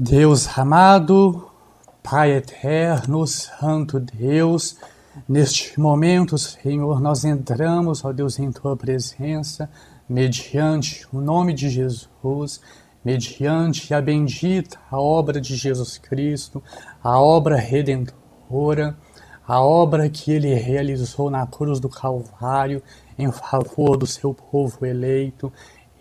Deus amado, Pai eterno, Santo Deus, neste momento, Senhor, nós entramos, ó Deus, em Tua presença, mediante o nome de Jesus, mediante a bendita obra de Jesus Cristo, a obra redentora, a obra que Ele realizou na cruz do Calvário em favor do Seu povo eleito.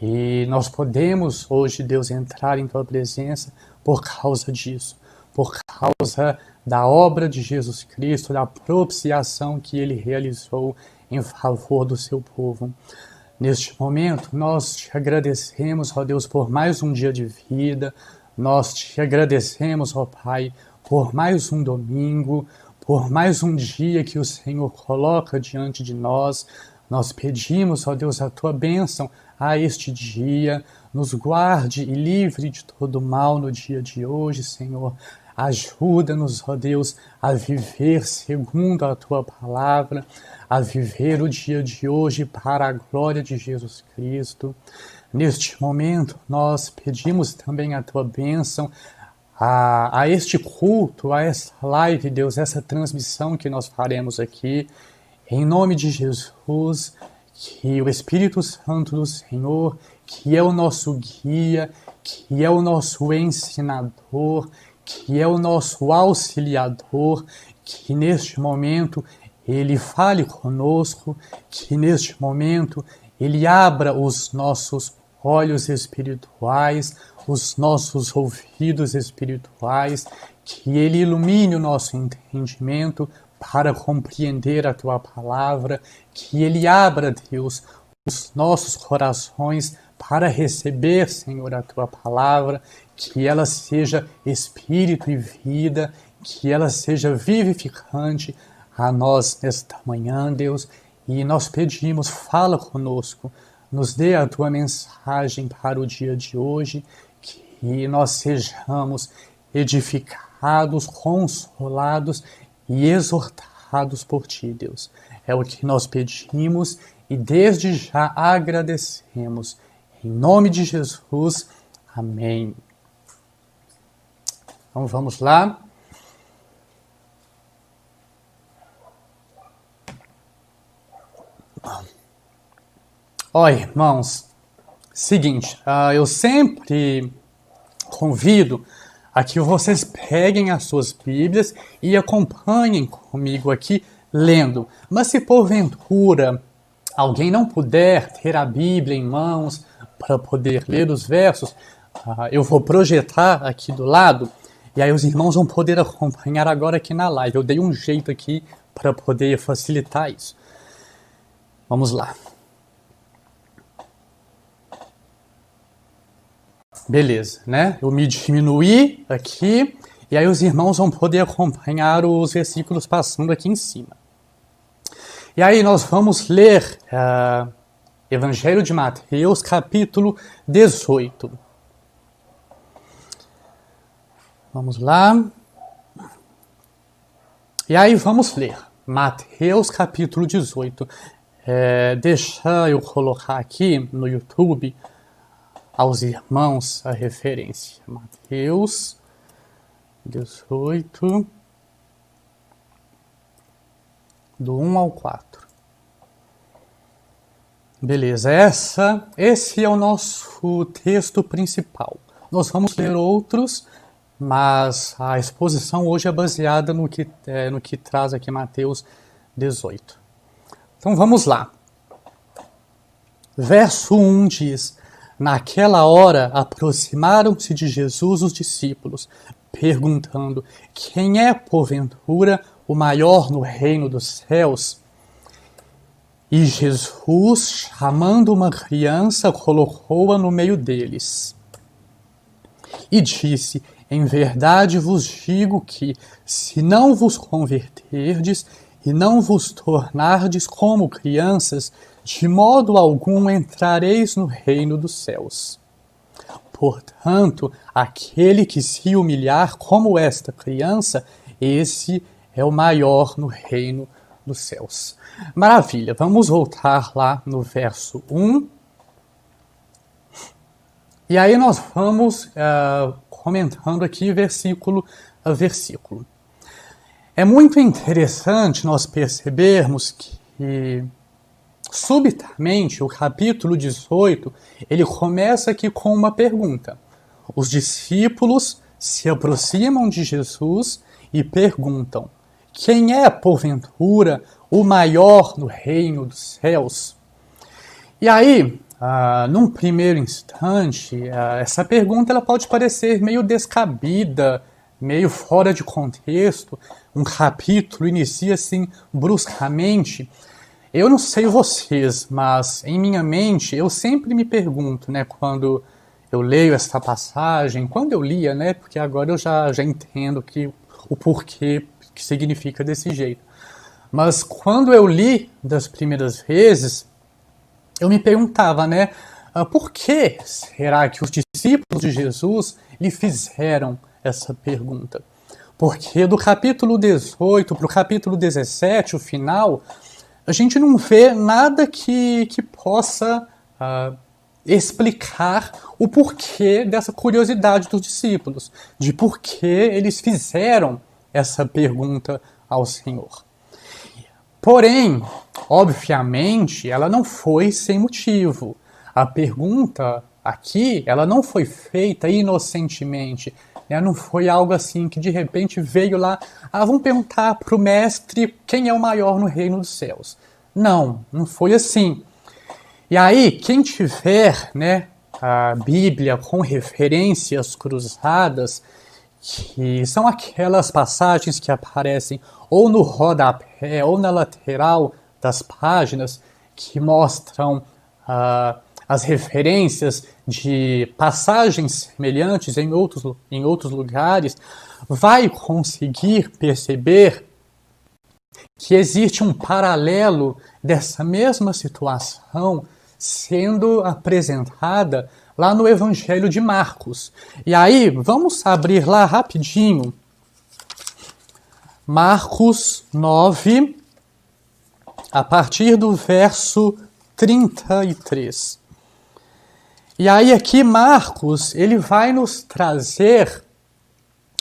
E nós podemos hoje, Deus, entrar em Tua presença por causa disso, por causa da obra de Jesus Cristo, da propiciação que Ele realizou em favor do Seu povo. Neste momento, nós te agradecemos, ó Deus, por mais um dia de vida, nós te agradecemos, ó Pai, por mais um domingo, por mais um dia que o Senhor coloca diante de nós. Nós pedimos, ó Deus, a Tua bênção a este dia, nos guarde e livre de todo mal no dia de hoje, Senhor. Ajuda-nos, ó Deus, a viver segundo a Tua palavra, a viver o dia de hoje para a glória de Jesus Cristo. Neste momento, nós pedimos também a Tua bênção a este culto, a essa live, Deus, essa transmissão que nós faremos aqui. Em nome de Jesus, que o Espírito Santo do Senhor, que é o nosso guia, que é o nosso ensinador, que é o nosso auxiliador, que neste momento Ele fale conosco, que neste momento Ele abra os nossos olhos espirituais, os nossos ouvidos espirituais, que Ele ilumine o nosso entendimento para compreender a Tua palavra, que Ele abra, Deus, os nossos corações para receber, Senhor, a Tua palavra, que ela seja espírito e vida, que ela seja vivificante a nós nesta manhã, Deus, e nós pedimos, fala conosco, nos dê a Tua mensagem para o dia de hoje, que nós sejamos edificados, consolados e exortados por Ti, Deus. É o que nós pedimos e desde já agradecemos. Em nome de Jesus, amém. Então vamos lá. Ó, irmãos, seguinte, eu sempre convido a que vocês peguem as suas Bíblias e acompanhem comigo aqui lendo. Mas se porventura alguém não puder ter a Bíblia em mãos para poder ler os versos, eu vou projetar aqui do lado e aí os irmãos vão poder acompanhar agora aqui na live. Eu dei um jeito aqui para poder facilitar isso. Vamos lá. Beleza, né? Eu me diminuí aqui e aí os irmãos vão poder acompanhar os versículos passando aqui em cima. E aí nós vamos ler Evangelho de Mateus, capítulo 18. Vamos lá. E aí vamos ler Mateus, capítulo 18. Deixa eu colocar aqui no YouTube aos irmãos a referência. Mateus 18, do 1 ao 4. Beleza, esse é o nosso texto principal. Nós vamos ler outros, mas a exposição hoje é baseada no que traz aqui Mateus 18. Então vamos lá. Verso 1 diz: Naquela hora aproximaram-se de Jesus os discípulos, perguntando: Quem é, porventura, o maior no reino dos céus? E Jesus, chamando uma criança, colocou-a no meio deles. E disse: Em verdade vos digo que, se não vos converterdes e não vos tornardes como crianças, de modo algum entrareis no reino dos céus. Portanto, aquele que se humilhar como esta criança, esse é o maior no reino dos céus. Maravilha, vamos voltar lá no verso 1. E aí nós vamos comentando aqui versículo a versículo. É muito interessante nós percebermos que, subitamente, o capítulo 18, ele começa aqui com uma pergunta. Os discípulos se aproximam de Jesus e perguntam: quem é, porventura, o maior no reino dos céus? E aí, num primeiro instante, essa pergunta ela pode parecer meio descabida, meio fora de contexto. Um capítulo inicia assim bruscamente. Eu não sei vocês, mas em minha mente eu sempre me pergunto, né, quando eu leio essa passagem, quando eu lia, né, porque agora eu já entendo o porquê que significa desse jeito. Mas quando eu li das primeiras vezes, eu me perguntava, né, por que será que os discípulos de Jesus lhe fizeram essa pergunta? Porque do capítulo 18 para o capítulo 17, o final, a gente não vê nada que possa explicar o porquê dessa curiosidade dos discípulos, de por que eles fizeram essa pergunta ao Senhor. Porém, obviamente, ela não foi sem motivo. A pergunta aqui, ela não foi feita inocentemente. Não foi algo assim que de repente veio lá, vamos perguntar para o mestre quem é o maior no reino dos céus. Não foi assim. E aí, quem tiver, né, a Bíblia com referências cruzadas, que são aquelas passagens que aparecem ou no rodapé ou na lateral das páginas, que mostram as referências de passagens semelhantes em outros lugares, vai conseguir perceber que existe um paralelo dessa mesma situação sendo apresentada lá no Evangelho de Marcos. E aí, vamos abrir lá rapidinho. Marcos 9, a partir do verso 33. E aí aqui Marcos, ele vai nos trazer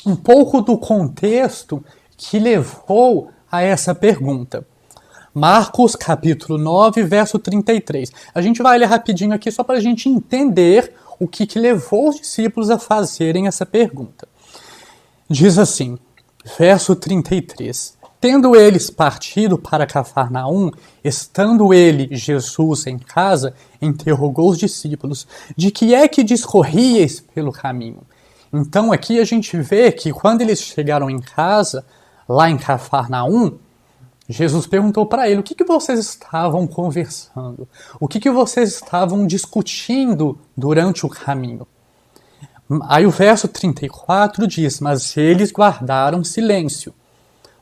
um pouco do contexto que levou a essa pergunta. Marcos, capítulo 9, verso 33. A gente vai ler rapidinho aqui só para a gente entender o que levou os discípulos a fazerem essa pergunta. Diz assim, verso 33. Tendo eles partido para Cafarnaum, estando ele, Jesus, em casa, interrogou os discípulos, de que é que discorríeis pelo caminho? Então aqui a gente vê que quando eles chegaram em casa, lá em Cafarnaum, Jesus perguntou para ele, o que vocês estavam conversando? O que vocês estavam discutindo durante o caminho? Aí o verso 34 diz, mas eles guardaram silêncio,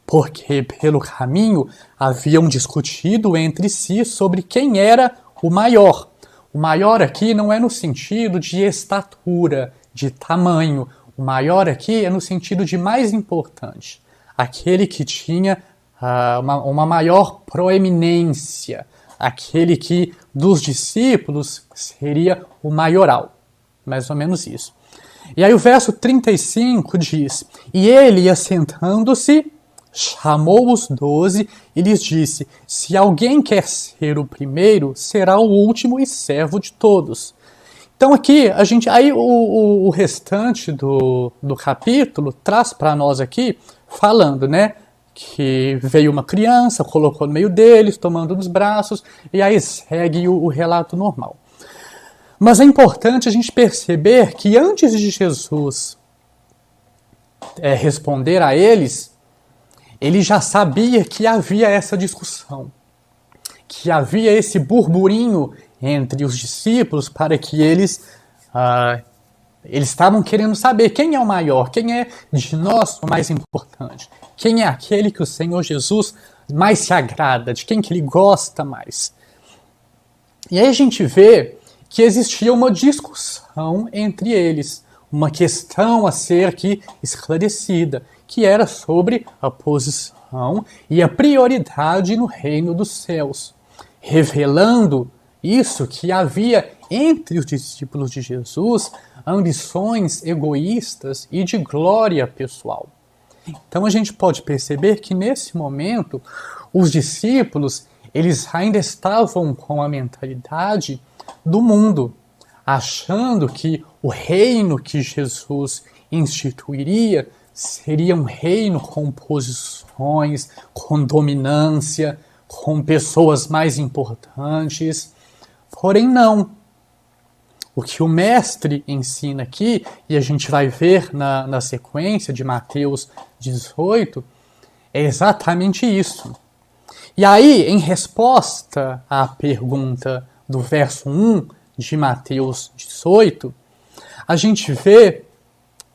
porque pelo caminho haviam discutido entre si sobre quem era o maior. O maior aqui não é no sentido de estatura, de tamanho. O maior aqui é no sentido de mais importante. Aquele que tinha uma maior proeminência, aquele que dos discípulos seria o maioral, mais ou menos isso. E aí o verso 35 diz, e ele, assentando-se, chamou os 12 e lhes disse, se alguém quer ser o primeiro, será o último e servo de todos. Então aqui, o restante do capítulo traz para nós aqui, falando, né, que veio uma criança, colocou no meio deles, tomando nos braços, e aí segue o relato normal. Mas é importante a gente perceber que antes de Jesus responder a eles, ele já sabia que havia essa discussão, que havia esse burburinho entre os discípulos para que eles estavam querendo saber quem é o maior, quem é de nós o mais importante, quem é aquele que o Senhor Jesus mais se agrada, de quem que ele gosta mais. E aí a gente vê que existia uma discussão entre eles, uma questão a ser aqui esclarecida, que era sobre a posição e a prioridade no reino dos céus, revelando isso que havia entre os discípulos de Jesus ambições egoístas e de glória pessoal. Então a gente pode perceber que nesse momento os discípulos eles ainda estavam com a mentalidade do mundo, achando que o reino que Jesus instituiria seria um reino com posições, com dominância, com pessoas mais importantes. Porém, não. O que o mestre ensina aqui, e a gente vai ver na sequência de Mateus 18, é exatamente isso. E aí, em resposta à pergunta do verso 1 de Mateus 18, a gente vê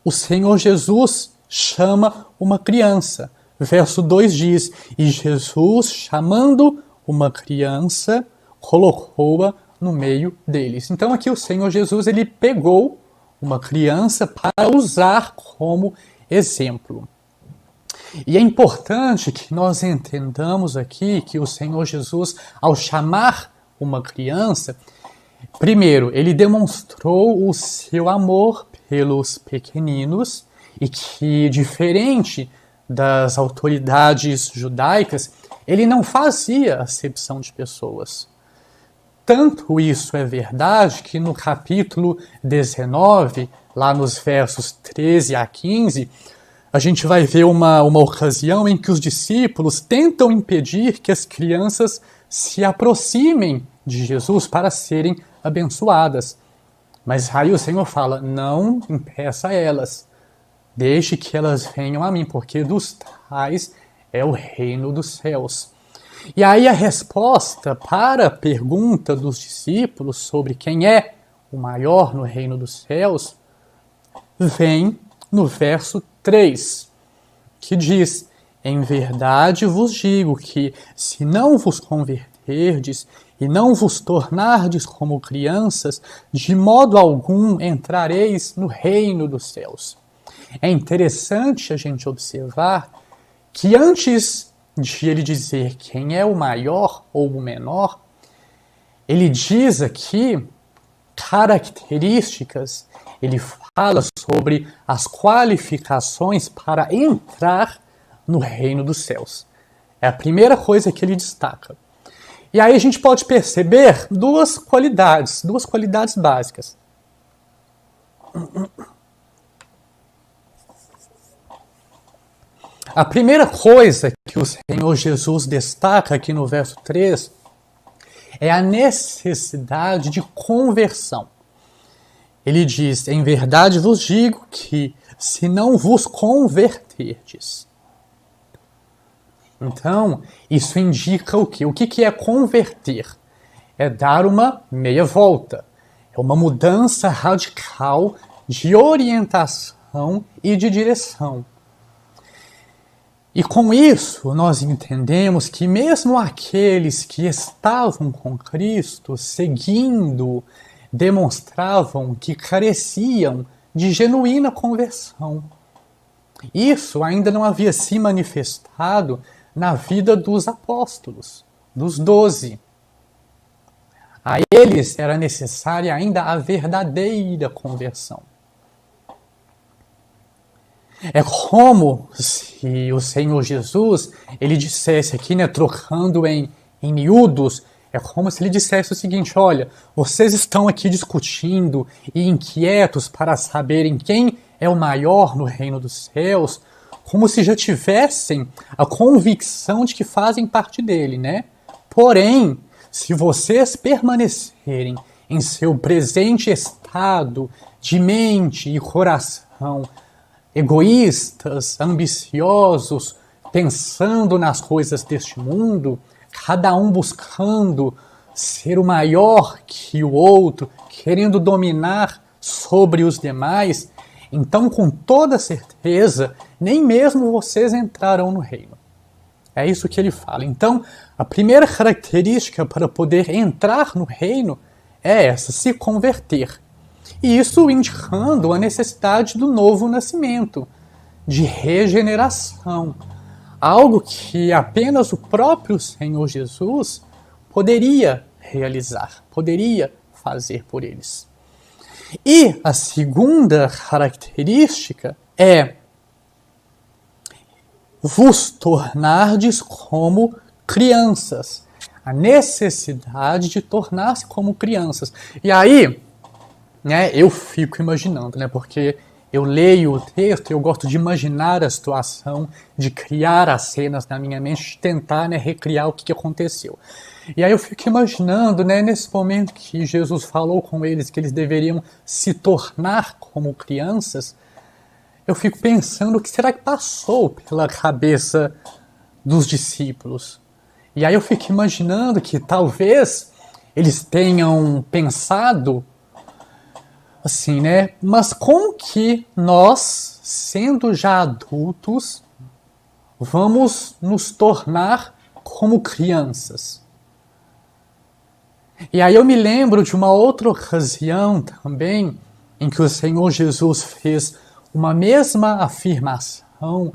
o Senhor Jesus chama uma criança. Verso 2 diz, e Jesus, chamando uma criança, colocou-a no meio deles. Então aqui o Senhor Jesus ele pegou uma criança para usar como exemplo. E é importante que nós entendamos aqui que o Senhor Jesus, ao chamar uma criança, primeiro, ele demonstrou o seu amor pelos pequeninos e que, diferente das autoridades judaicas, ele não fazia acepção de pessoas. Tanto isso é verdade que no capítulo 19, lá nos versos 13 a 15, a gente vai ver uma ocasião em que os discípulos tentam impedir que as crianças se aproximem de Jesus para serem abençoadas. Mas aí o Senhor fala, não impeça elas, deixe que elas venham a mim, porque dos tais é o reino dos céus. E aí a resposta para a pergunta dos discípulos sobre quem é o maior no reino dos céus, vem no verso 3, que diz, em verdade vos digo que, se não vos converterdes e não vos tornardes como crianças, de modo algum entrareis no reino dos céus. É interessante a gente observar que antes de ele dizer quem é o maior ou o menor, ele diz aqui características, ele fala sobre as qualificações para entrar no reino dos céus. É a primeira coisa que ele destaca. E aí a gente pode perceber duas qualidades básicas. A primeira coisa que o Senhor Jesus destaca aqui no verso 3 é a necessidade de conversão. Ele diz, em verdade vos digo que se não vos converterdes. Então, isso indica o quê? O que é converter? É dar uma meia volta. É uma mudança radical de orientação e de direção. E com isso, nós entendemos que mesmo aqueles que estavam com Cristo, seguindo, demonstravam que careciam de genuína conversão. Isso ainda não havia se manifestado na vida dos apóstolos, dos 12. A eles era necessária ainda a verdadeira conversão. É como se o Senhor Jesus, ele dissesse aqui, trocando em miúdos, é como se ele dissesse o seguinte, olha, vocês estão aqui discutindo e inquietos para saberem quem é o maior no reino dos céus, como se já tivessem a convicção de que fazem parte dele, né? Porém, se vocês permanecerem em seu presente estado de mente e coração, egoístas, ambiciosos, pensando nas coisas deste mundo, cada um buscando ser o maior que o outro, querendo dominar sobre os demais, então com toda certeza, nem mesmo vocês entrarão no reino. É isso que ele fala. Então, a primeira característica para poder entrar no reino é essa, se converter. E isso indicando a necessidade do novo nascimento, de regeneração. Algo que apenas o próprio Senhor Jesus poderia realizar, poderia fazer por eles. E a segunda característica é vos tornardes como crianças. A necessidade de tornar-se como crianças. E aí, né, eu fico imaginando, né, porque eu leio o texto e eu gosto de imaginar a situação, de criar as cenas na minha mente, de tentar, né, recriar o que aconteceu. E aí eu fico imaginando, né, nesse momento que Jesus falou com eles que eles deveriam se tornar como crianças, eu fico pensando o que será que passou pela cabeça dos discípulos. E aí eu fico imaginando que talvez eles tenham pensado assim, né? Mas como que nós, sendo já adultos, vamos nos tornar como crianças? E aí eu me lembro de uma outra ocasião também, em que o Senhor Jesus fez uma mesma afirmação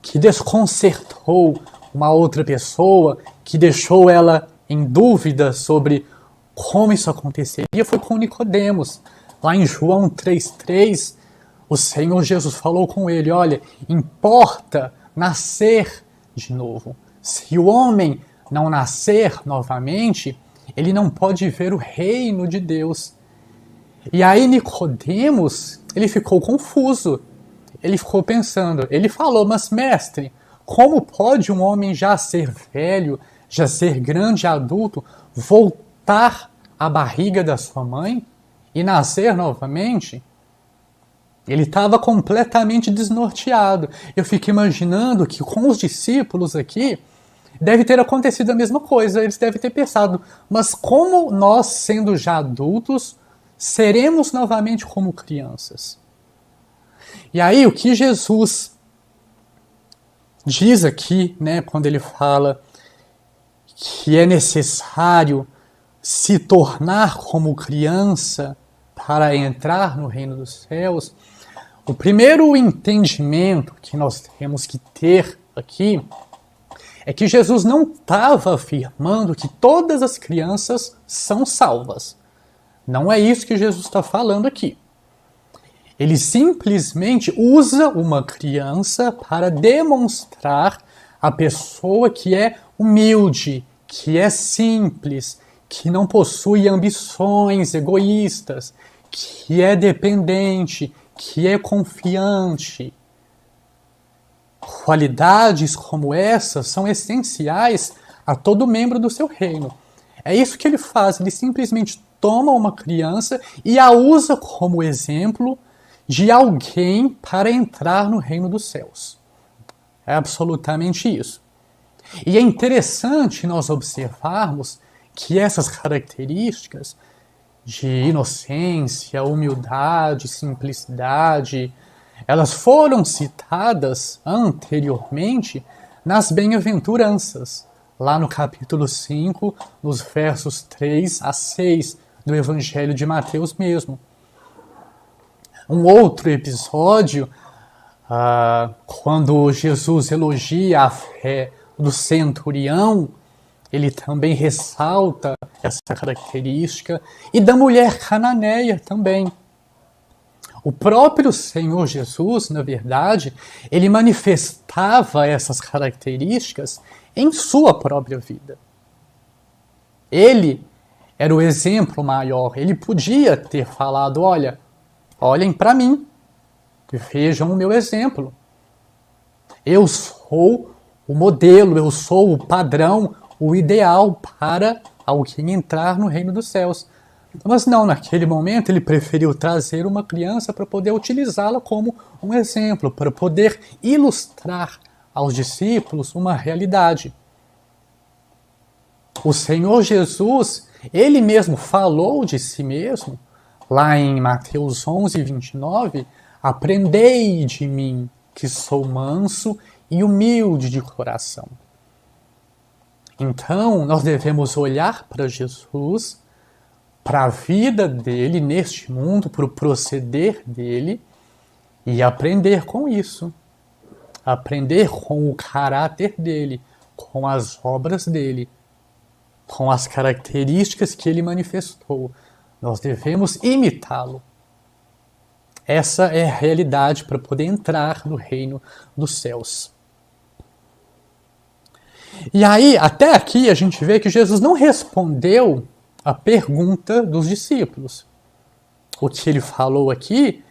que desconcertou uma outra pessoa, que deixou ela em dúvida sobre como isso aconteceria, foi com Nicodemos. Lá em João 3,3, o Senhor Jesus falou com ele, olha, importa nascer de novo. Se o homem não nascer novamente, ele não pode ver o reino de Deus. E aí Nicodemos, ele ficou confuso. Ele ficou pensando, ele falou, mas mestre, como pode um homem já ser velho, já ser grande adulto, voltar à barriga da sua mãe e nascer novamente? Ele estava completamente desnorteado. Eu fico imaginando que com os discípulos aqui, deve ter acontecido a mesma coisa. Eles devem ter pensado, mas como nós, sendo já adultos, seremos novamente como crianças? E aí, o que Jesus diz aqui, né, quando ele fala que é necessário se tornar como criança para entrar no reino dos céus, o primeiro entendimento que nós temos que ter aqui é que Jesus não estava afirmando que todas as crianças são salvas. Não é isso que Jesus está falando aqui. Ele simplesmente usa uma criança para demonstrar a pessoa que é humilde, que é simples, que não possui ambições egoístas, que é dependente, que é confiante. Qualidades como essas são essenciais a todo membro do seu reino. É isso que ele faz, ele simplesmente toma uma criança e a usa como exemplo de alguém para entrar no reino dos céus. É absolutamente isso. E é interessante nós observarmos que essas características de inocência, humildade, simplicidade, elas foram citadas anteriormente nas bem-aventuranças, lá no capítulo 5, nos versos 3 a 6 do Evangelho de Mateus mesmo. Um outro episódio, quando Jesus elogia a fé do centurião, ele também ressalta essa característica, e da mulher cananeia também. O próprio Senhor Jesus, na verdade, ele manifestava essas características em sua própria vida. Ele era o exemplo maior, ele podia ter falado, olhem para mim, vejam o meu exemplo. Eu sou o modelo, eu sou o padrão, o ideal para alguém entrar no reino dos céus. Mas não, naquele momento ele preferiu trazer uma criança para poder utilizá-la como um exemplo, para poder ilustrar aos discípulos uma realidade. O Senhor Jesus, ele mesmo falou de si mesmo, lá em Mateus 11, 29, aprendei de mim, que sou manso e humilde de coração. Então, nós devemos olhar para Jesus, para a vida dele neste mundo, para o proceder dele e aprender com isso. Aprender com o caráter dele, com as obras dele. com as características que ele manifestou. Nós devemos imitá-lo. Essa é a realidade para poder entrar no reino dos céus. E aí, até aqui, a gente vê que Jesus não respondeu a pergunta dos discípulos. O que ele falou aqui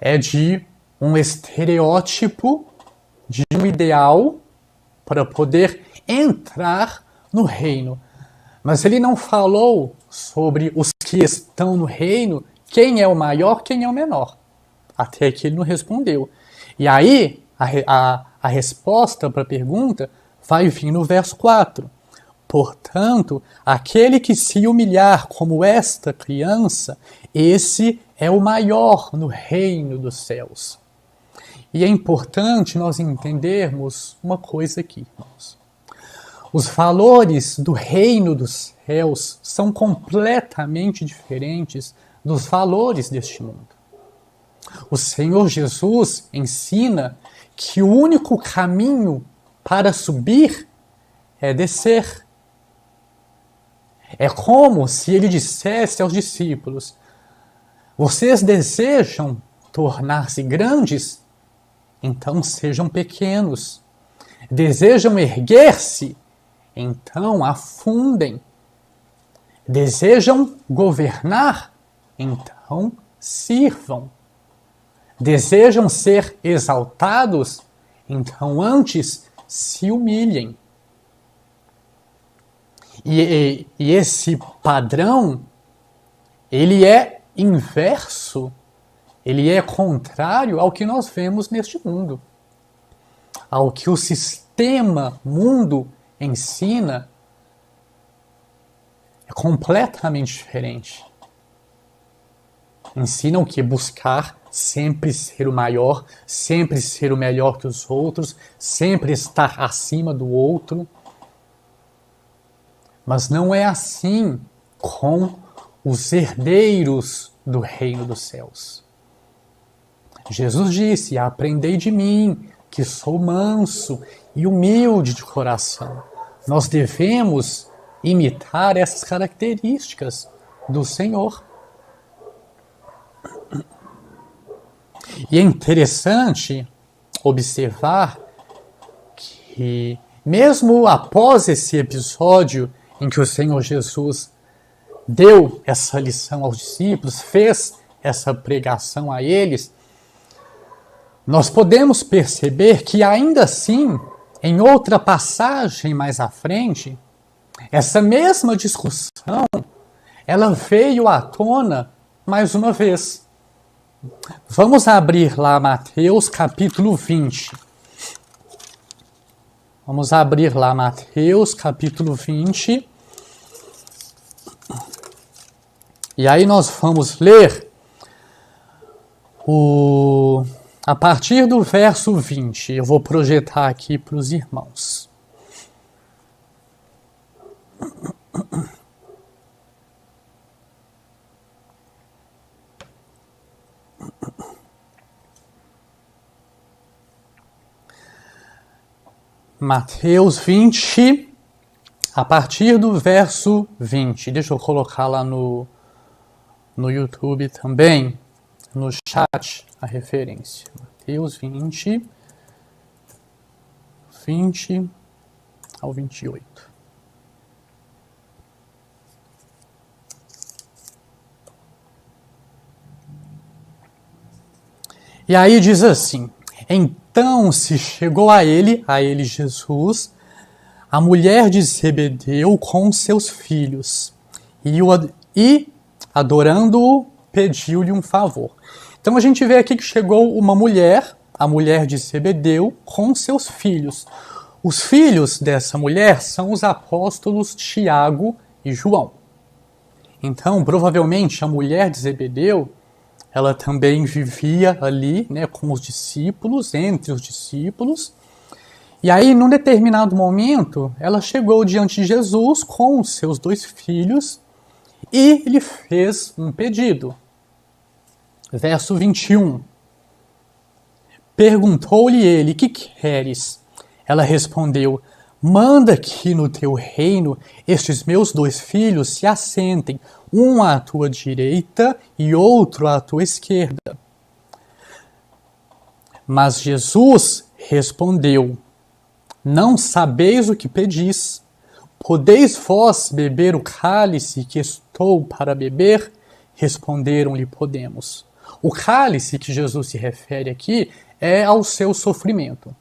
é de um estereótipo, de um ideal para poder entrar no reino. Mas ele não falou sobre os que estão no reino, quem é o maior, quem é o menor. Até aqui ele não respondeu. E aí, a resposta para a pergunta vai vir no verso 4. Portanto, aquele que se humilhar como esta criança, esse é o maior no reino dos céus. E é importante nós entendermos uma coisa aqui, irmãos. Os valores do reino dos céus são completamente diferentes dos valores deste mundo. O Senhor Jesus ensina que o único caminho para subir é descer. É como se ele dissesse aos discípulos: vocês desejam tornar-se grandes? Então sejam pequenos. Desejam erguer-se? Então afundem. Desejam governar? Então sirvam. Desejam ser exaltados? Então antes se humilhem. E esse padrão, ele é inverso, ele é contrário ao que nós vemos neste mundo. Ao que o sistema mundo ensina, é completamente diferente. Ensina o que? Buscar sempre ser o maior, sempre ser o melhor que os outros, sempre estar acima do outro. Mas não é assim com os herdeiros do reino dos céus. Jesus disse: aprendei de mim, que sou manso e humilde de coração. Nós devemos imitar essas características do Senhor. E é interessante observar que, mesmo após esse episódio em que o Senhor Jesus deu essa lição aos discípulos, fez essa pregação a eles, nós podemos perceber que ainda assim, em outra passagem mais à frente, essa mesma discussão, ela veio à tona mais uma vez. Vamos abrir lá Mateus capítulo 20. Vamos abrir lá Mateus capítulo 20. E aí nós vamos ler a partir do verso 20. Eu vou projetar aqui para os irmãos. Mateus 20, a partir do verso 20. Deixa eu colocar lá no YouTube também, no chat, a referência. Mateus 20 ao 28. E aí diz assim: então se chegou a ele Jesus, a mulher de Zebedeu com seus filhos, e adorando-o, pediu-lhe um favor. Então a gente vê aqui que chegou uma mulher, a mulher de Zebedeu, com seus filhos. Os filhos dessa mulher são os apóstolos Tiago e João. Então, provavelmente, a mulher de Zebedeu, ela também vivia ali, né, com os discípulos, entre os discípulos. E aí, num determinado momento, ela chegou diante de Jesus com os seus 2 filhos e lhe fez um pedido. Verso 21. Perguntou-lhe ele: que queres? Ela respondeu: Manda que no teu reino estes meus 2 filhos se assentem, um à tua direita e outro à tua esquerda. Mas Jesus respondeu: Não sabeis o que pedis. Podeis vós beber o cálice que estou para beber? Responderam-lhe: Podemos. O cálice que Jesus se refere aqui é ao seu sofrimento,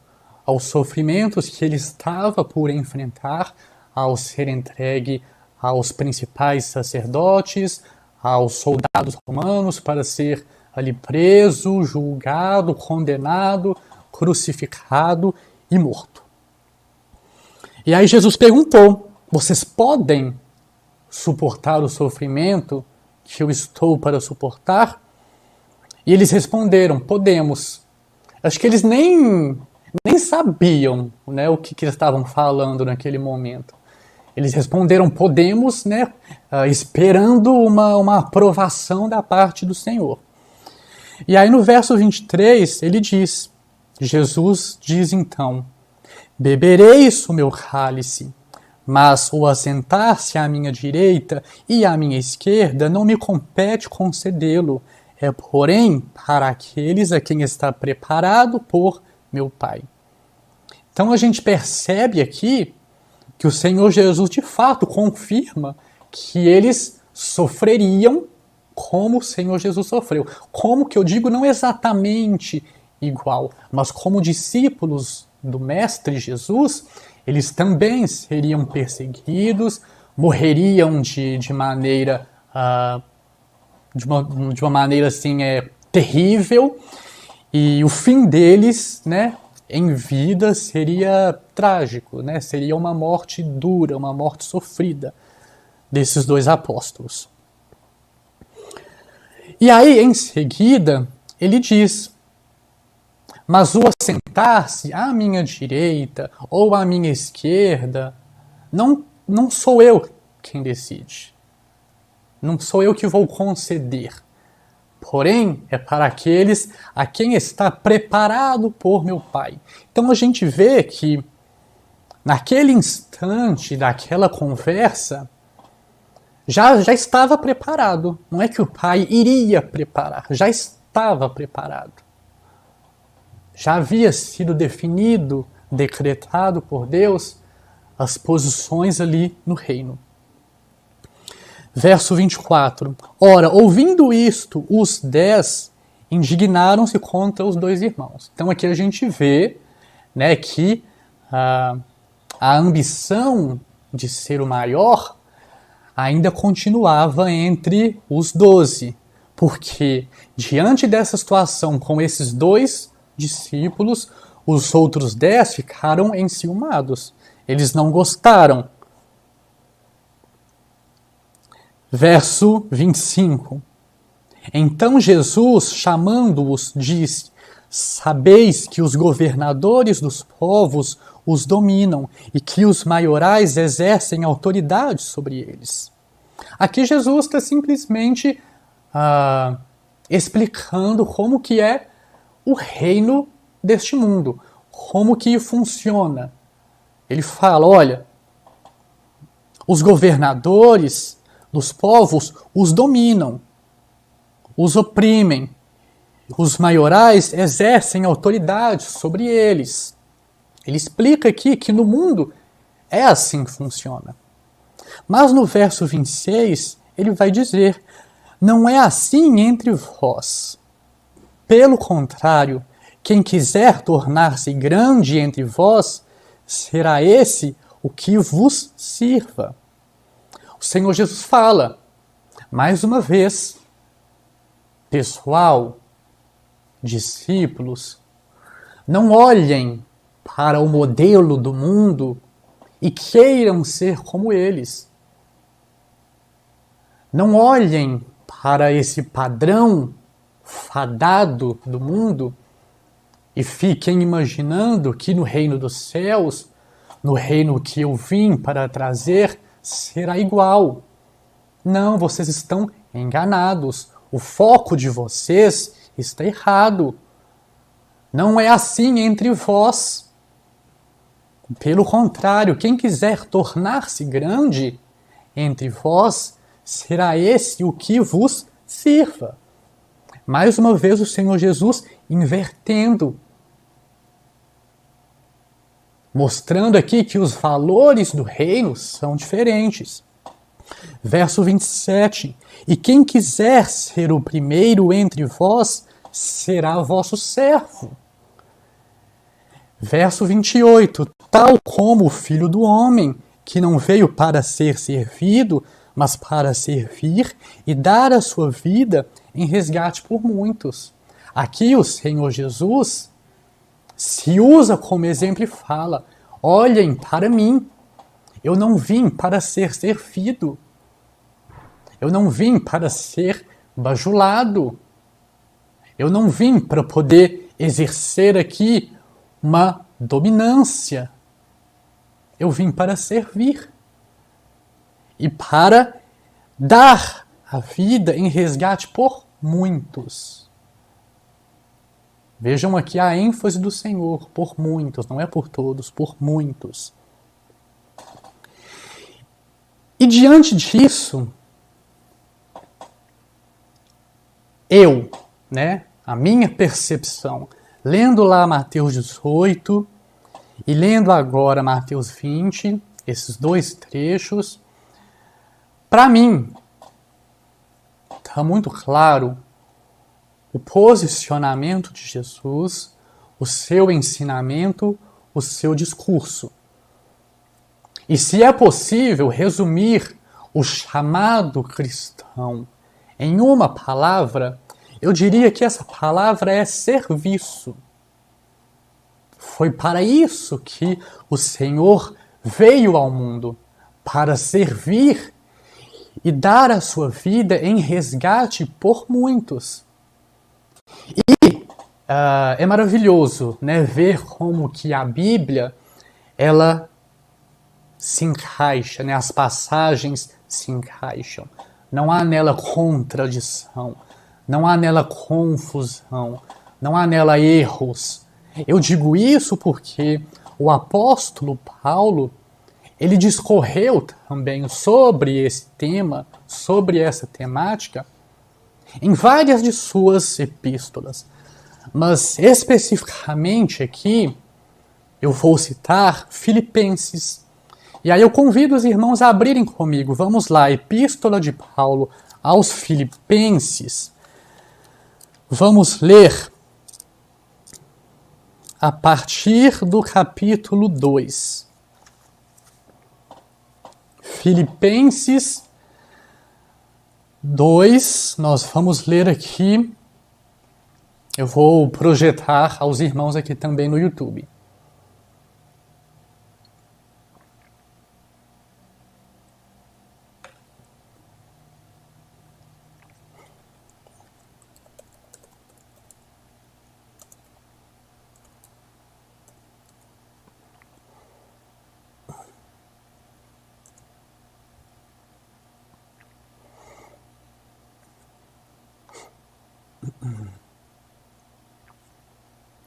aos sofrimentos que ele estava por enfrentar ao ser entregue aos principais sacerdotes, aos soldados romanos para ser ali preso, julgado, condenado, crucificado e morto. E aí Jesus perguntou: vocês podem suportar o sofrimento que eu estou para suportar? E eles responderam: podemos. Acho que eles nem sabiam, né, o que eles estavam falando naquele momento. Eles responderam: podemos, né, esperando uma aprovação da parte do Senhor. E aí no verso 23 ele diz, Jesus diz então: bebereis o meu cálice, mas o assentar-se à minha direita e à minha esquerda não me compete concedê-lo, é porém para aqueles a quem está preparado por meu Pai. Então a gente percebe aqui que o Senhor Jesus de fato confirma que eles sofreriam como o Senhor Jesus sofreu. Como que eu digo, não exatamente igual, mas como discípulos do Mestre Jesus, eles também seriam perseguidos, morreriam de maneira de uma maneira assim terrível, e o fim deles, né, em vida seria trágico, né? Seria uma morte dura, uma morte sofrida desses 2 apóstolos. E aí, em seguida, ele diz: mas o assentar-se à minha direita ou à minha esquerda, não sou eu quem decide. Não sou eu que vou conceder. Porém, é para aqueles a quem está preparado por meu Pai. Então a gente vê que naquele instante daquela conversa, já estava preparado. Não é que o Pai iria preparar, já estava preparado. Já havia sido definido, decretado por Deus, as posições ali no reino. Verso 24. Ora, ouvindo isto, os 10 indignaram-se contra os 2 irmãos. Então aqui a gente vê, né, que a ambição de ser o maior ainda continuava entre os 12. Porque diante dessa situação com esses 2 discípulos, os outros 10 ficaram enciumados. Eles não gostaram. Verso 25. Então Jesus, chamando-os, disse: sabeis que os governadores dos povos os dominam e que os maiorais exercem autoridade sobre eles. Aqui Jesus está simplesmente explicando como que é o reino deste mundo, como que funciona. Ele fala: olha, os governadores dos povos os dominam, os oprimem, os maiorais exercem autoridade sobre eles. Ele explica aqui que no mundo é assim que funciona. Mas no verso 26, ele vai dizer: não é assim entre vós. Pelo contrário, quem quiser tornar-se grande entre vós, será esse o que vos sirva. O Senhor Jesus fala, mais uma vez: pessoal, discípulos, não olhem para o modelo do mundo e queiram ser como eles. Não olhem para esse padrão fadado do mundo e fiquem imaginando que no reino dos céus, no reino que eu vim para trazer, será igual. Não, vocês estão enganados. O foco de vocês está errado. Não é assim entre vós. Pelo contrário, quem quiser tornar-se grande entre vós, será esse o que vos sirva. Mais uma vez o Senhor Jesus invertendo, mostrando aqui que os valores do reino são diferentes. Verso 27, e quem quiser ser o primeiro entre vós, será vosso servo. Verso 28, tal como o Filho do Homem, que não veio para ser servido, mas para servir e dar a sua vida em resgate por muitos. Aqui o Senhor Jesus se usa como exemplo e fala, olhem para mim, eu não vim para ser servido, eu não vim para ser bajulado, eu não vim para poder exercer aqui uma dominância. Eu vim para servir e para dar a vida em resgate por muitos. Vejam aqui a ênfase do Senhor, por muitos, não é por todos, por muitos. E diante disso, a minha percepção, lendo lá Mateus 18 e lendo agora Mateus 20, esses dois trechos, para mim, está muito claro o posicionamento de Jesus, o seu ensinamento, o seu discurso. E se é possível resumir o chamado cristão em uma palavra, eu diria que essa palavra é serviço. Foi para isso que o Senhor veio ao mundo, para servir e dar a sua vida em resgate por muitos. E é maravilhoso, ver como que a Bíblia ela se encaixa, as passagens se encaixam. Não há nela contradição, não há nela confusão, não há nela erros. Eu digo isso porque o apóstolo Paulo, ele discorreu também sobre esse tema, sobre essa temática, em várias de suas epístolas. Mas especificamente aqui, eu vou citar Filipenses. E aí eu convido os irmãos a abrirem comigo. Vamos lá, Epístola de Paulo aos Filipenses. Vamos ler a partir do capítulo 2. Filipenses 2, nós vamos ler aqui. Eu vou projetar aos irmãos aqui também no YouTube.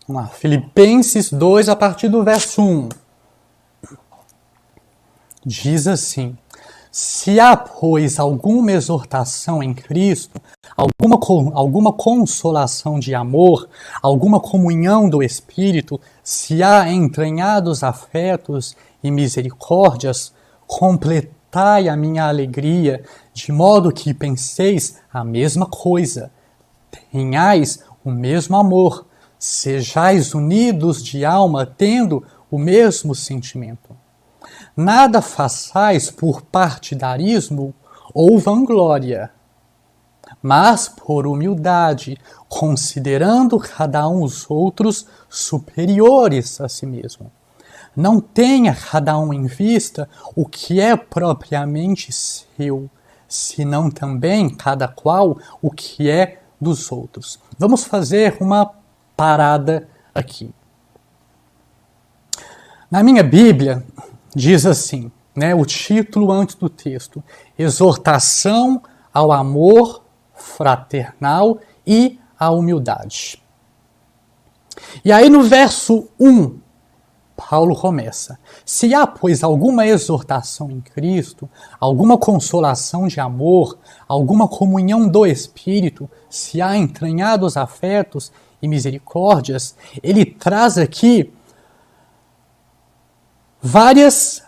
Vamos lá, Filipenses 2, a partir do verso 1. Diz assim: se há, pois, alguma exortação em Cristo, alguma consolação de amor, alguma comunhão do Espírito, se há entranhados afetos e misericórdias, completai a minha alegria, de modo que penseis a mesma coisa, tenhais o mesmo amor, sejais unidos de alma, tendo o mesmo sentimento. Nada façais por partidarismo ou vanglória, mas por humildade, considerando cada um os outros superiores a si mesmo. Não tenha cada um em vista o que é propriamente seu, senão também cada qual o que é dos outros. Vamos fazer uma parada aqui. Na minha Bíblia, diz assim, o título antes do texto: exortação ao amor fraternal e à humildade. E aí no verso 1, Paulo começa: se há, pois, alguma exortação em Cristo, alguma consolação de amor, alguma comunhão do Espírito, se há entranhados afetos e misericórdias, ele traz aqui vários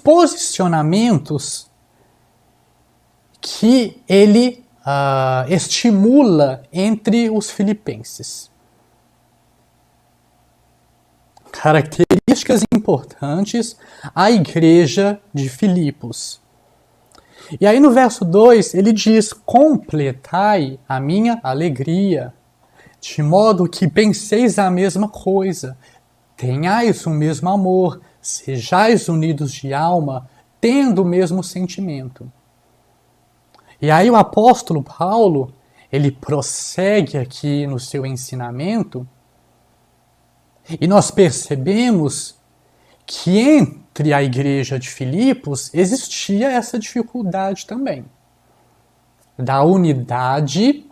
posicionamentos que ele estimula entre os filipenses. Características importantes à igreja de Filipos. E aí no verso 2 ele diz: completai a minha alegria, de modo que penseis a mesma coisa, tenhais o mesmo amor, sejais unidos de alma, tendo o mesmo sentimento. E aí o apóstolo Paulo, ele prossegue aqui no seu ensinamento, e nós percebemos que entre a igreja de Filipos existia essa dificuldade também. Da unidade,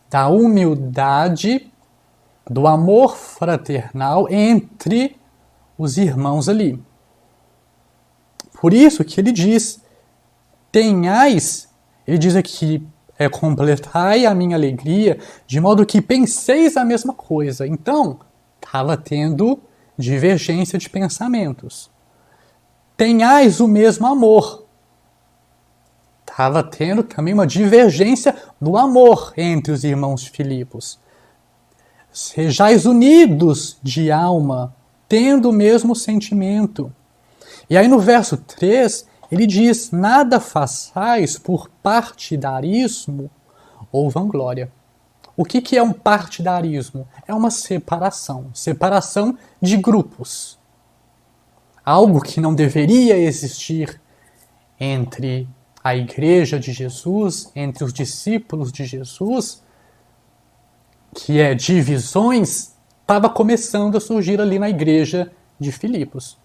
da humildade, do amor fraternal entre os irmãos ali. Por isso que ele diz, tenhais, ele diz aqui, completai a minha alegria, de modo que penseis a mesma coisa. Então, estava tendo divergência de pensamentos. Tenhais o mesmo amor. Estava tendo também uma divergência no amor entre os irmãos de Filipos. Sejais unidos de alma, tendo o mesmo sentimento. E aí no verso 3, ele diz, nada façais por partidarismo ou vanglória. O que é um partidarismo? É uma separação de grupos. Algo que não deveria existir entre a igreja de Jesus, entre os discípulos de Jesus, que é divisões, estava começando a surgir ali na igreja de Filipos.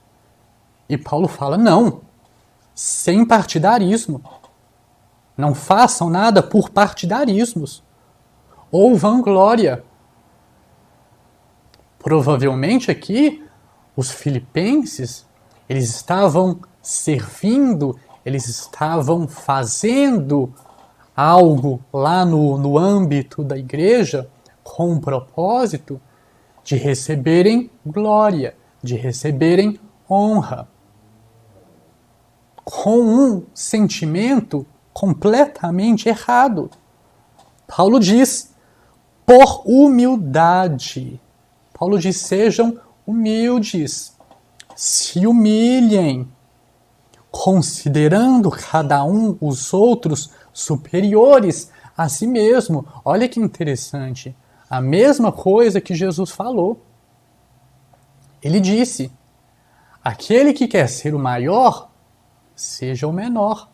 E Paulo fala, não, sem partidarismo. Não façam nada por partidarismos ou vanglória. Provavelmente aqui, os filipenses, eles estavam servindo, eles estavam fazendo algo lá no âmbito da igreja com o propósito de receberem glória, de receberem honra, com um sentimento completamente errado. Paulo diz, por humildade. Paulo diz, sejam humildes, se humilhem, considerando cada um os outros superiores a si mesmo. Olha que interessante, a mesma coisa que Jesus falou. Ele disse, aquele que quer ser o maior, seja o menor.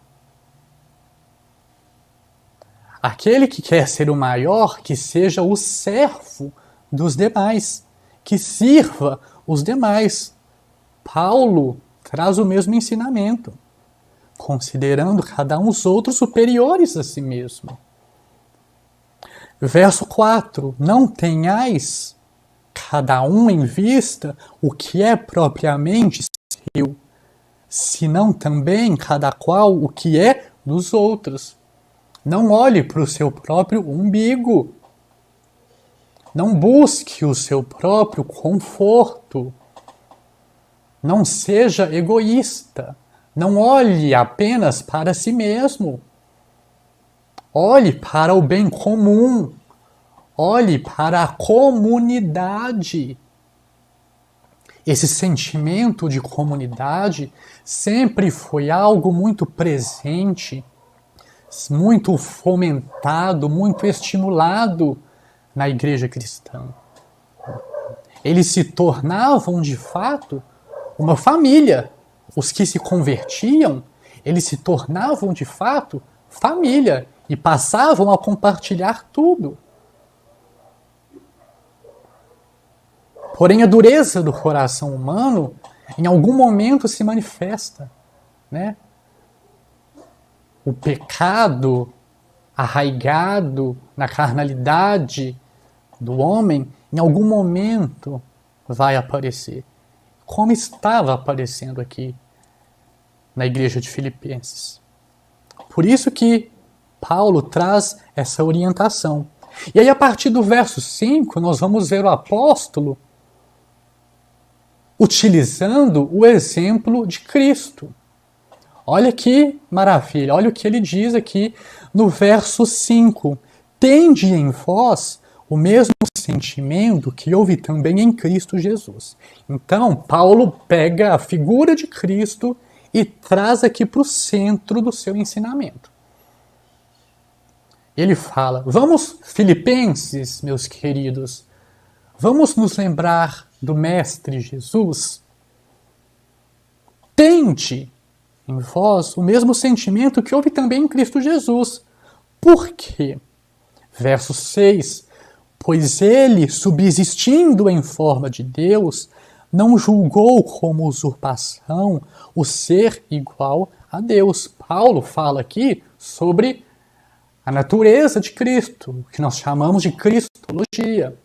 Aquele que quer ser o maior, que seja o servo dos demais, que sirva os demais. Paulo traz o mesmo ensinamento, considerando cada um os outros superiores a si mesmo. Verso 4, não tenhais cada um em vista o que é propriamente seu, senão também cada qual o que é dos outros. Não olhe para o seu próprio umbigo. Não busque o seu próprio conforto. Não seja egoísta. Não olhe apenas para si mesmo. Olhe para o bem comum. Olhe para a comunidade. Esse sentimento de comunidade sempre foi algo muito presente, muito fomentado, muito estimulado na igreja cristã. Eles se tornavam, de fato, uma família. Os que se convertiam, eles se tornavam, de fato, família e passavam a compartilhar tudo. Porém, a dureza do coração humano, em algum momento, se manifesta, né? O pecado arraigado na carnalidade do homem, Em algum momento vai aparecer, como estava aparecendo aqui na igreja de Filipenses. Por isso que Paulo traz essa orientação. E aí, a partir do verso 5, nós vamos ver o apóstolo utilizando o exemplo de Cristo. Olha que maravilha, olha o que ele diz aqui no verso 5. Tende em vós o mesmo sentimento que houve também em Cristo Jesus. Então, Paulo pega a figura de Cristo e traz aqui para o centro do seu ensinamento. Ele fala, vamos, Filipenses, meus queridos, vamos nos lembrar do Mestre Jesus? Tende em vós o mesmo sentimento que houve também em Cristo Jesus. Por quê? Verso 6. Pois ele, subsistindo em forma de Deus, não julgou como usurpação o ser igual a Deus. Paulo fala aqui sobre a natureza de Cristo, que nós chamamos de cristologia.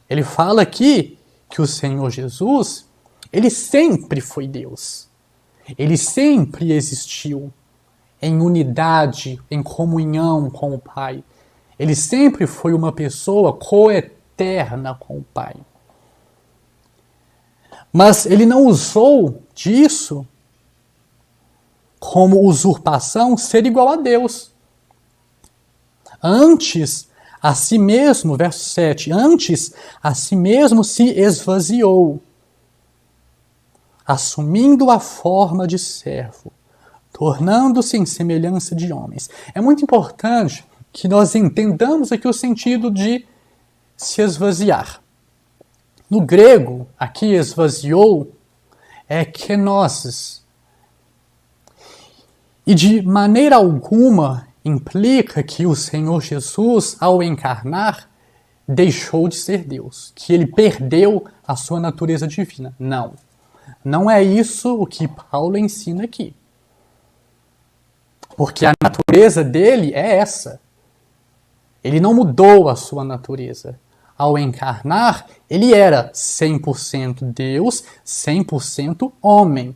Ele fala aqui que o Senhor Jesus, ele sempre foi Deus. Ele sempre existiu em unidade, em comunhão com o Pai. Ele sempre foi uma pessoa coeterna com o Pai. Mas ele não usou disso como usurpação ser igual a Deus. Antes, a si mesmo, verso 7, antes, a si mesmo se esvaziou, assumindo a forma de servo, tornando-se em semelhança de homens. É muito importante que nós entendamos aqui o sentido de se esvaziar. No grego, aqui esvaziou é kenosis. E de maneira alguma implica que o Senhor Jesus, ao encarnar, deixou de ser Deus, que ele perdeu a sua natureza divina. Não. Não é isso o que Paulo ensina aqui. Porque a natureza dele é essa. Ele não mudou a sua natureza. Ao encarnar, ele era 100% Deus, 100% homem.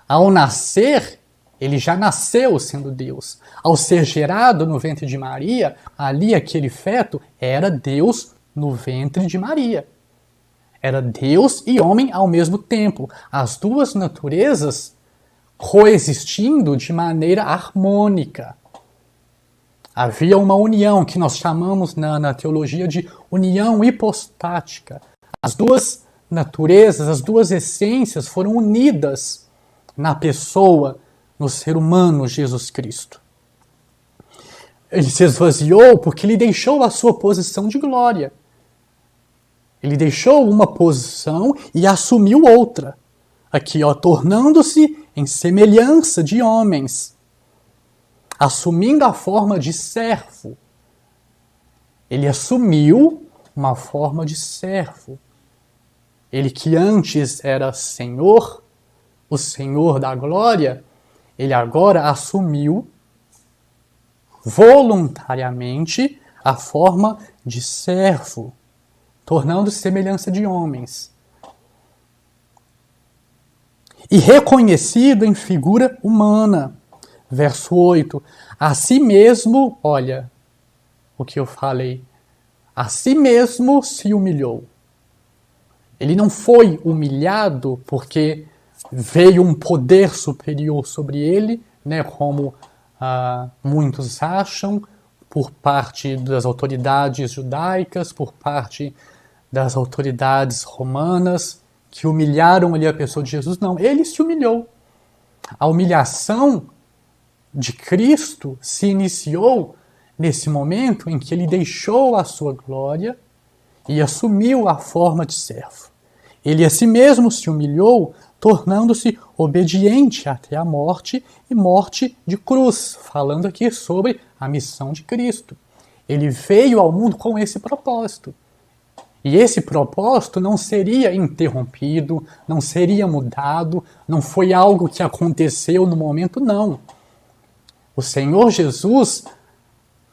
Ao nascer, ele já nasceu sendo Deus. Ao ser gerado no ventre de Maria, ali aquele feto era Deus no ventre de Maria. Era Deus e homem ao mesmo tempo. As duas naturezas coexistindo de maneira harmônica. Havia uma união que nós chamamos na teologia de união hipostática. As duas naturezas, as duas essências foram unidas na pessoa, no ser humano Jesus Cristo. Ele se esvaziou porque ele deixou a sua posição de glória. Ele deixou uma posição e assumiu outra. Aqui, tornando-se em semelhança de homens, assumindo a forma de servo. Ele assumiu uma forma de servo. Ele que antes era Senhor, o Senhor da glória, ele agora assumiu voluntariamente a forma de servo, tornando-se semelhança de homens. E reconhecido em figura humana. Verso 8. A si mesmo, olha o que eu falei, a si mesmo se humilhou. Ele não foi humilhado porque veio um poder superior sobre ele, né, como muitos acham, por parte das autoridades judaicas, por parte das autoridades romanas, que humilharam ali a pessoa de Jesus. Não, ele se humilhou. A humilhação de Cristo se iniciou nesse momento em que ele deixou a sua glória e assumiu a forma de servo. Ele a si mesmo se humilhou, tornando-se obediente até a morte e morte de cruz, falando aqui sobre a missão de Cristo. Ele veio ao mundo com esse propósito. E esse propósito não seria interrompido, não seria mudado, não foi algo que aconteceu no momento, não. O Senhor Jesus,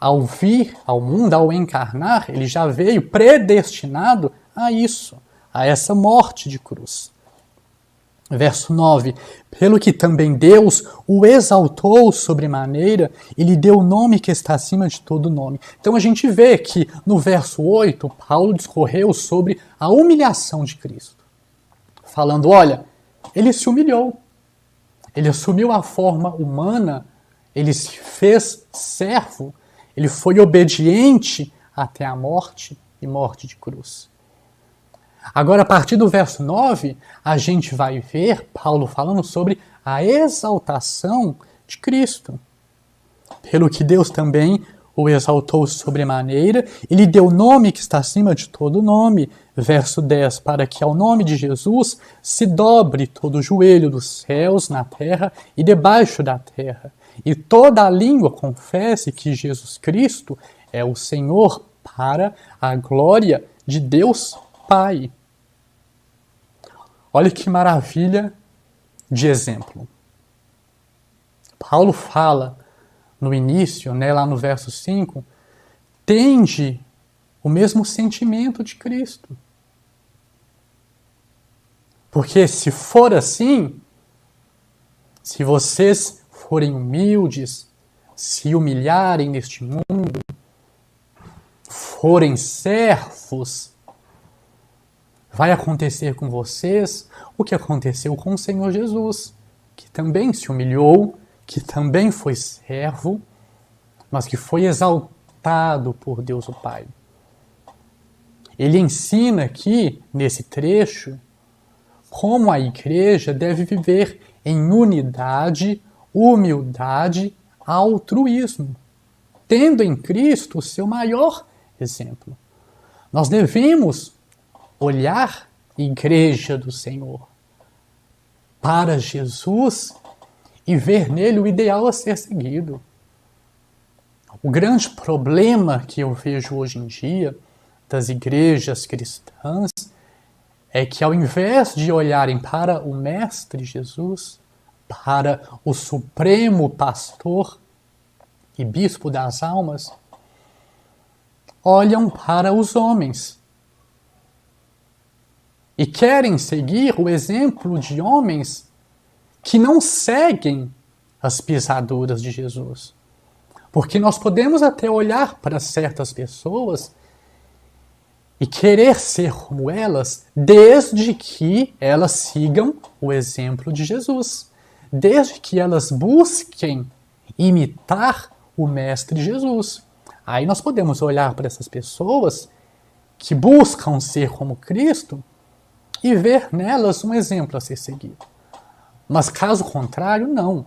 ao vir ao mundo, ao encarnar, ele já veio predestinado a isso, a essa morte de cruz. Verso 9, pelo que também Deus o exaltou sobremaneira e lhe deu o nome que está acima de todo nome. Então a gente vê que no verso 8, Paulo discorreu sobre a humilhação de Cristo. Falando, olha, ele se humilhou, ele assumiu a forma humana, ele se fez servo, ele foi obediente até a morte e morte de cruz. Agora, a partir do verso 9, a gente vai ver Paulo falando sobre a exaltação de Cristo. Pelo que Deus também o exaltou sobremaneira e lhe deu o nome que está acima de todo nome. Verso 10, para que ao nome de Jesus se dobre todo o joelho dos céus, na terra e debaixo da terra, e toda a língua confesse que Jesus Cristo é o Senhor, para a glória de Deus Pai. Olha que maravilha de exemplo. Paulo fala no início, lá no verso 5, tende o mesmo sentimento de Cristo. Porque se for assim, se vocês forem humildes, se humilharem neste mundo, forem servos, vai acontecer com vocês o que aconteceu com o Senhor Jesus, que também se humilhou, que também foi servo, mas que foi exaltado por Deus o Pai. Ele ensina aqui, nesse trecho, como a igreja deve viver em unidade, humildade, altruísmo, tendo em Cristo o seu maior exemplo. Nós devemos olhar, igreja do Senhor, para Jesus e ver nele o ideal a ser seguido. O grande problema que eu vejo hoje em dia das igrejas cristãs é que, ao invés de olharem para o Mestre Jesus, para o Supremo Pastor e Bispo das almas, olham para os homens e querem seguir o exemplo de homens que não seguem as pisaduras de Jesus. Porque nós podemos até olhar para certas pessoas e querer ser como elas, desde que elas sigam o exemplo de Jesus. Desde que elas busquem imitar o Mestre Jesus. Aí nós podemos olhar para essas pessoas que buscam ser como Cristo e ver nelas um exemplo a ser seguido. Mas caso contrário, não.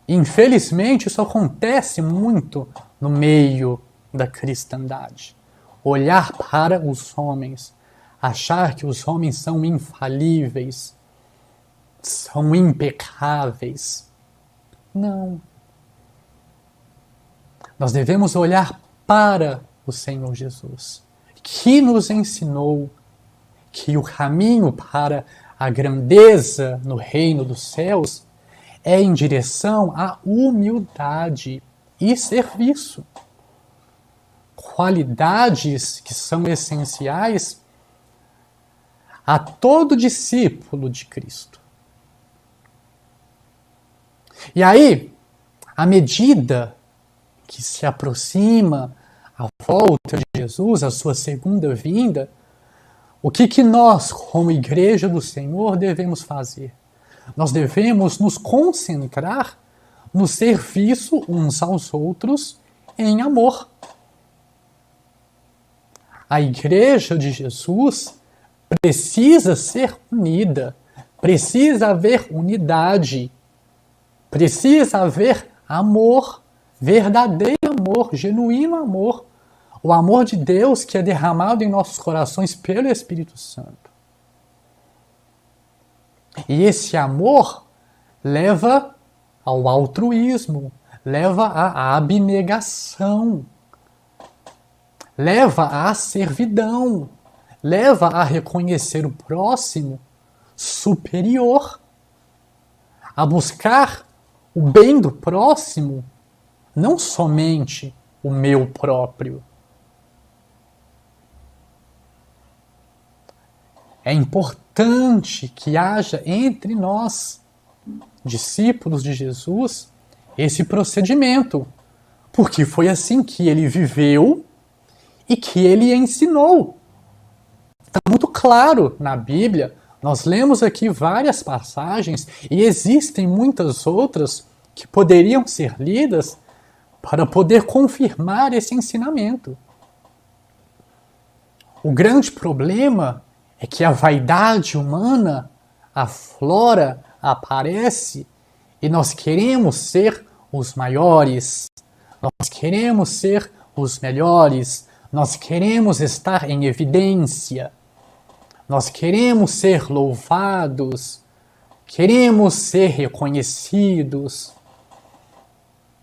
Infelizmente, isso acontece muito no meio da cristandade. Olhar para os homens, achar que os homens são infalíveis, são impecáveis. Não. Nós devemos olhar para o Senhor Jesus, que nos ensinou que o caminho para a grandeza no reino dos céus é em direção à humildade e serviço. Qualidades que são essenciais a todo discípulo de Cristo. E aí, à medida que se aproxima a volta de Jesus, a sua segunda vinda, o que nós, como igreja do Senhor, devemos fazer? Nós devemos nos concentrar no serviço uns aos outros em amor. A igreja de Jesus precisa ser unida, precisa haver unidade, precisa haver amor, verdadeiro amor, genuíno amor, o amor de Deus que é derramado em nossos corações pelo Espírito Santo. E esse amor leva ao altruísmo, leva à abnegação, leva à servidão, leva a reconhecer o próximo superior, a buscar o bem do próximo, não somente o meu próprio. É importante que haja entre nós, discípulos de Jesus, esse procedimento, porque foi assim que ele viveu e que ele ensinou. Está muito claro na Bíblia, nós lemos aqui várias passagens e existem muitas outras que poderiam ser lidas para poder confirmar esse ensinamento. O grande problema é que a vaidade humana aflora, aparece, e nós queremos ser os maiores, nós queremos ser os melhores, nós queremos estar em evidência, nós queremos ser louvados, queremos ser reconhecidos.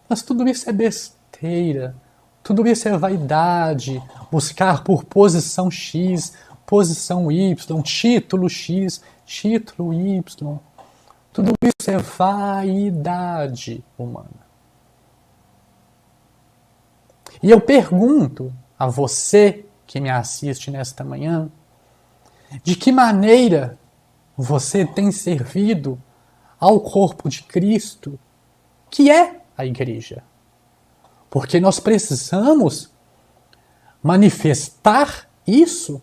Mas tudo isso é besteira, tudo isso é vaidade, buscar por posição X, posição Y, título X, título Y. Tudo isso é vaidade humana. E eu pergunto a você que me assiste nesta manhã, de que maneira você tem servido ao corpo de Cristo, que é a igreja? Porque nós precisamos manifestar isso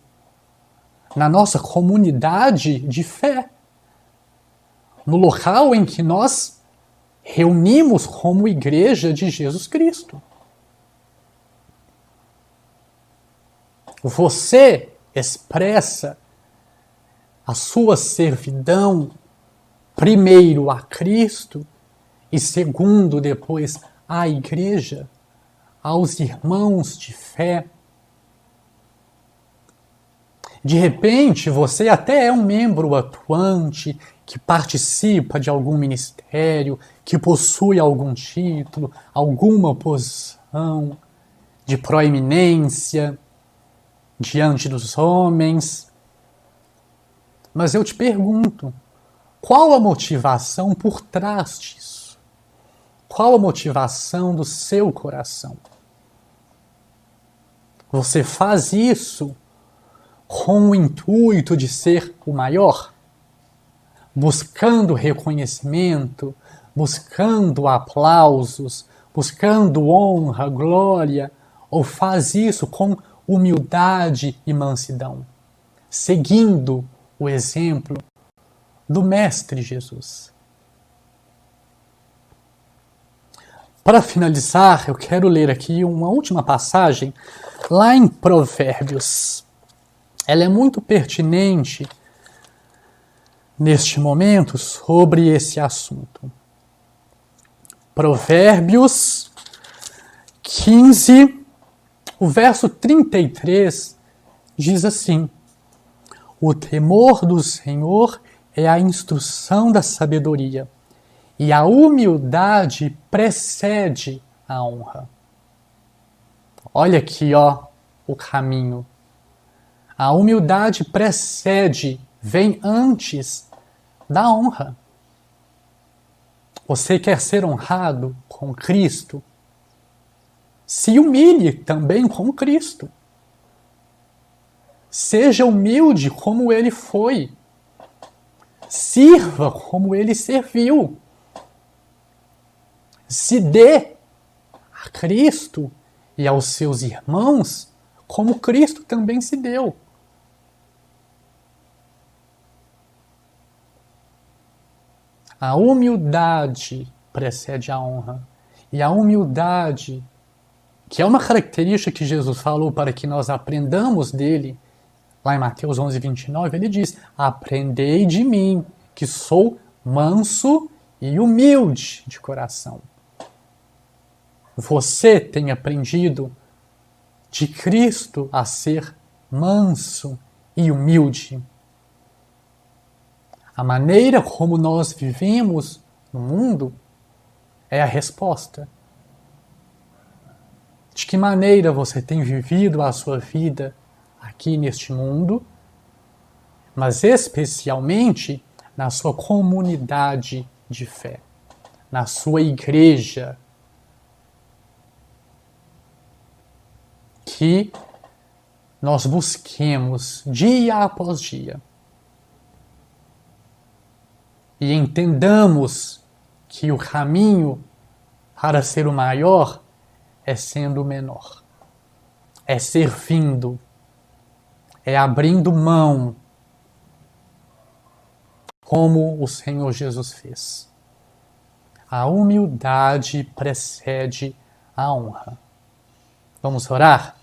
na nossa comunidade de fé, no local em que nós reunimos como igreja de Jesus Cristo. Você expressa a sua servidão, primeiro a Cristo e segundo depois à igreja, aos irmãos de fé. De repente, você até é um membro atuante, que participa de algum ministério, que possui algum título, alguma posição de proeminência diante dos homens. Mas eu te pergunto, qual a motivação por trás disso? Qual a motivação do seu coração? Você faz isso com o intuito de ser o maior? Buscando reconhecimento, buscando aplausos, buscando honra, glória, ou faz isso com humildade e mansidão, seguindo o exemplo do Mestre Jesus? Para finalizar, eu quero ler aqui uma última passagem lá em Provérbios. Ela é muito pertinente neste momento sobre esse assunto. Provérbios 15, o verso 33 diz assim: o temor do Senhor é a instrução da sabedoria, e a humildade precede a honra. Olha aqui, ó, o caminho. A humildade precede, vem antes da honra. Você quer ser honrado com Cristo? Se humilhe também com Cristo. Seja humilde como ele foi. Sirva como ele serviu. Se dê a Cristo e aos seus irmãos como Cristo também se deu. A humildade precede a honra. E a humildade, que é uma característica que Jesus falou para que nós aprendamos dele, lá em Mateus 11, 29, ele diz: aprendei de mim, que sou manso e humilde de coração. Você tem aprendido de Cristo a ser manso e humilde. A maneira como nós vivemos no mundo é a resposta. De que maneira você tem vivido a sua vida aqui neste mundo, mas especialmente na sua comunidade de fé, na sua igreja, que nós busquemos dia após dia e entendamos que o caminho para ser o maior é sendo o menor, é servindo, é abrindo mão, como o Senhor Jesus fez. A humildade precede a honra. Vamos orar?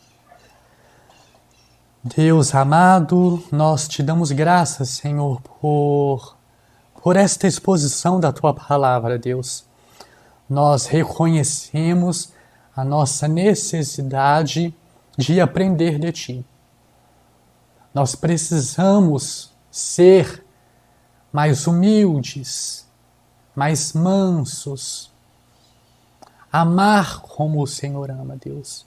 Deus amado, nós te damos graças, Senhor, por esta exposição da Tua Palavra, Deus. Nós reconhecemos a nossa necessidade de aprender de Ti. Nós precisamos ser mais humildes, mais mansos, amar como o Senhor ama, Deus.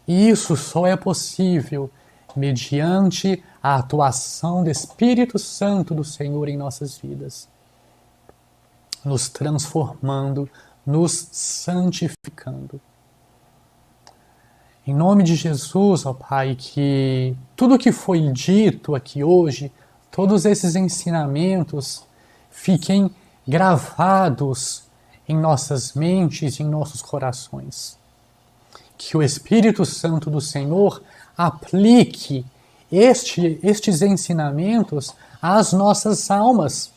E isso só é possível mediante a atuação do Espírito Santo do Senhor em nossas vidas, nos transformando, nos santificando. Em nome de Jesus, ó Pai, que tudo que foi dito aqui hoje, todos esses ensinamentos fiquem gravados em nossas mentes, em nossos corações. Que o Espírito Santo do Senhor aplique estes ensinamentos às nossas almas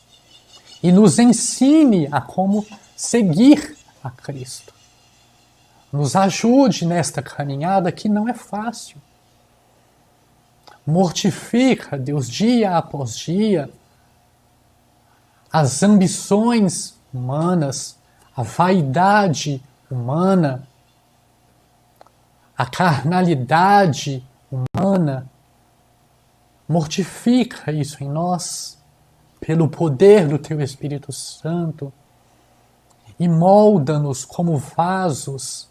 e nos ensine a como seguir a Cristo. Nos ajude nesta caminhada que não é fácil. Mortifica, Deus, dia após dia, as ambições humanas, a vaidade humana, a carnalidade humana. Mortifica isso em nós, pelo poder do Teu Espírito Santo, e molda-nos como vasos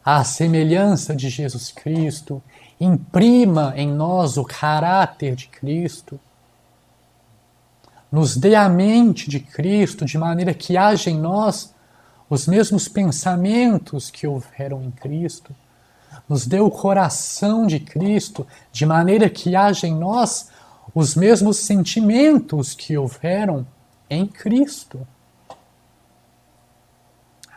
à semelhança de Jesus Cristo. Imprima em nós o caráter de Cristo. Nos dê a mente de Cristo, de maneira que haja em nós os mesmos pensamentos que houveram em Cristo. Nos dê o coração de Cristo, de maneira que haja em nós os mesmos sentimentos que houveram em Cristo.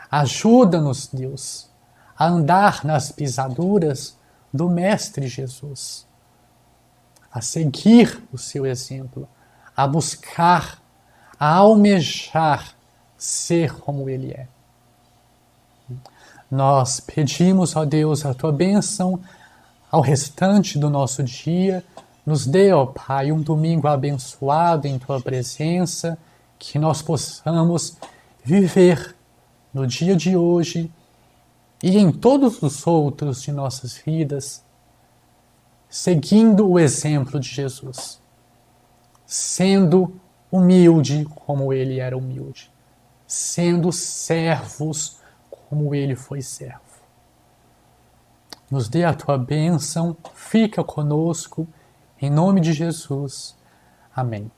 Ajuda-nos, Deus, a andar nas pisaduras do Mestre Jesus, a seguir o seu exemplo, a buscar, a almejar ser como Ele é. Nós pedimos, ó Deus, a Tua bênção ao restante do nosso dia. Nos dê, ó Pai, um domingo abençoado em Tua presença, que nós possamos viver no dia de hoje e em todos os outros de nossas vidas, seguindo o exemplo de Jesus, sendo humilde como Ele era humilde, sendo servos como Ele foi servo. Nos dê a Tua bênção, fica conosco, em nome de Jesus. Amém.